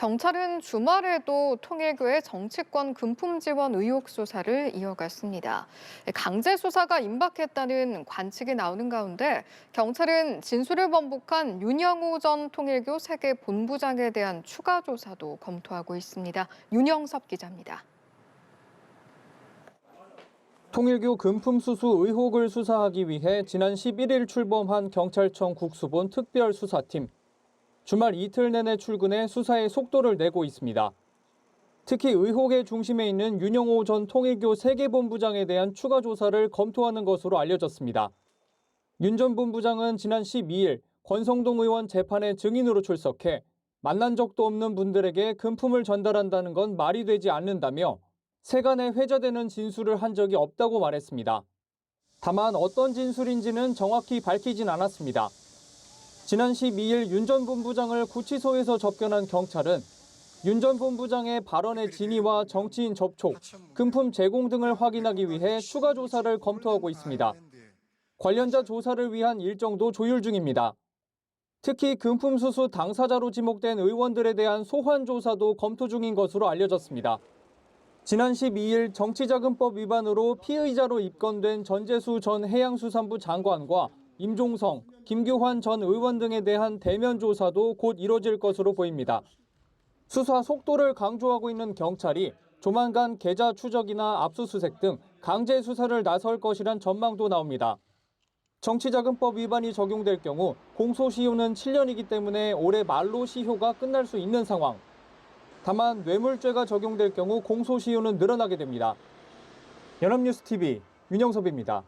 경찰은 주말에도 통일교의 정치권 금품 지원 의혹 수사를 이어갔습니다. 강제 수사가 임박했다는 관측이 나오는 가운데 경찰은 진술을 번복한 윤영호 전 통일교 세계 본부장에 대한 추가 조사도 검토하고 있습니다. 윤영섭 기자입니다. 통일교 금품 수수 의혹을 수사하기 위해 지난 11일 출범한 경찰청 국수본 특별수사팀. 주말 이틀 내내 출근해 수사에 속도를 내고 있습니다. 특히 의혹의 중심에 있는 윤영호 전 통일교 세계본부장에 대한 추가 조사를 검토하는 것으로 알려졌습니다. 윤 전 본부장은 지난 12일 권성동 의원 재판에 증인으로 출석해 만난 적도 없는 분들에게 금품을 전달한다는 건 말이 되지 않는다며 세간에 회자되는 진술을 한 적이 없다고 말했습니다. 다만 어떤 진술인지는 정확히 밝히진 않았습니다. 지난 12일 윤 전 본부장을 구치소에서 접견한 경찰은 윤 전 본부장의 발언의 진위와 정치인 접촉, 금품 제공 등을 확인하기 위해 추가 조사를 검토하고 있습니다. 관련자 조사를 위한 일정도 조율 중입니다. 특히 금품 수수 당사자로 지목된 의원들에 대한 소환 조사도 검토 중인 것으로 알려졌습니다. 지난 12일 정치자금법 위반으로 피의자로 입건된 전재수 전 해양수산부 장관과 임종성, 김규환 전 의원 등에 대한 대면 조사도 곧 이뤄질 것으로 보입니다. 수사 속도를 강조하고 있는 경찰이 조만간 계좌 추적이나 압수수색 등 강제 수사를 나설 것이란 전망도 나옵니다. 정치자금법 위반이 적용될 경우 공소시효는 7년이기 때문에 올해 말로 시효가 끝날 수 있는 상황. 다만 뇌물죄가 적용될 경우 공소시효는 늘어나게 됩니다. 연합뉴스TV 윤영섭입니다.